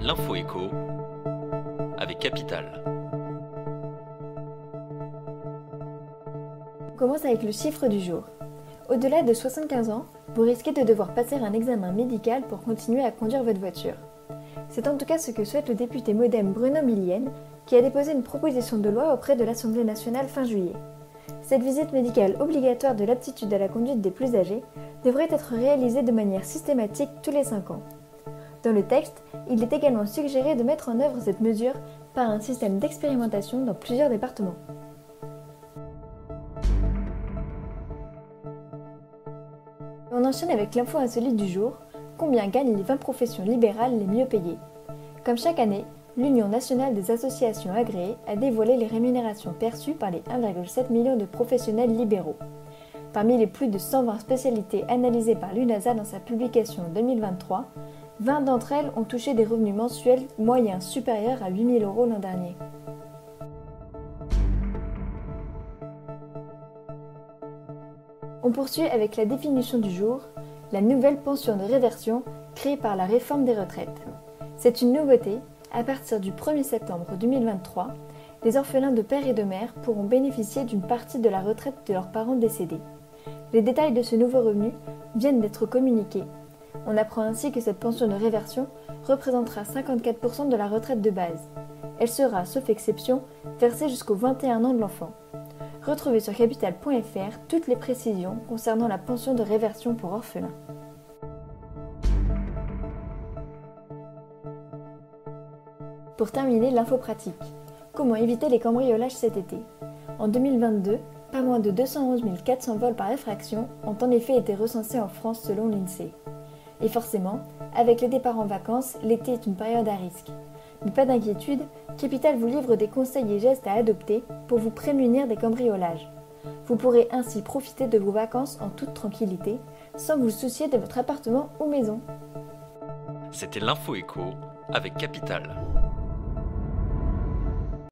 l'info écho avec Capital. On commence avec le chiffre du jour. Au-delà de 75 ans, vous risquez de devoir passer un examen médical pour continuer à conduire votre voiture. C'est en tout cas ce que souhaite le député MoDem Bruno Millienne, qui a déposé une proposition de loi auprès de l'Assemblée nationale fin juillet. Cette visite médicale obligatoire de l'aptitude à la conduite des plus âgés devrait être réalisée de manière systématique tous les 5 ans. Dans le texte, il est également suggéré de mettre en œuvre cette mesure par un système d'expérimentation dans plusieurs départements. On enchaîne avec l'info insolite du jour. Combien gagnent les 20 professions libérales les mieux payées? Comme chaque année, l'Union nationale des associations agréées a dévoilé les rémunérations perçues par les 1,7 million de professionnels libéraux. Parmi les plus de 120 spécialités analysées par l'UNASA dans sa publication 2023, 20 d'entre elles ont touché des revenus mensuels moyens supérieurs à 8 000 € l'an dernier. On poursuit avec la définition du jour, la nouvelle pension de réversion créée par la réforme des retraites. C'est une nouveauté, à partir du 1er septembre 2023, les orphelins de père et de mère pourront bénéficier d'une partie de la retraite de leurs parents décédés. Les détails de ce nouveau revenu viennent d'être communiqués. On apprend ainsi que cette pension de réversion représentera 54% de la retraite de base. Elle sera, sauf exception, versée jusqu'aux 21 ans de l'enfant. Retrouvez sur capital.fr toutes les précisions concernant la pension de réversion pour orphelins. Pour terminer, l'info pratique. Comment éviter les cambriolages cet été? En 2022, pas moins de 211 400 vols par effraction ont en effet été recensés en France selon l'INSEE. Et forcément, avec les départs en vacances, l'été est une période à risque. Mais pas d'inquiétude, Capital vous livre des conseils et gestes à adopter pour vous prémunir des cambriolages. Vous pourrez ainsi profiter de vos vacances en toute tranquillité, sans vous soucier de votre appartement ou maison. C'était l'info écho avec Capital.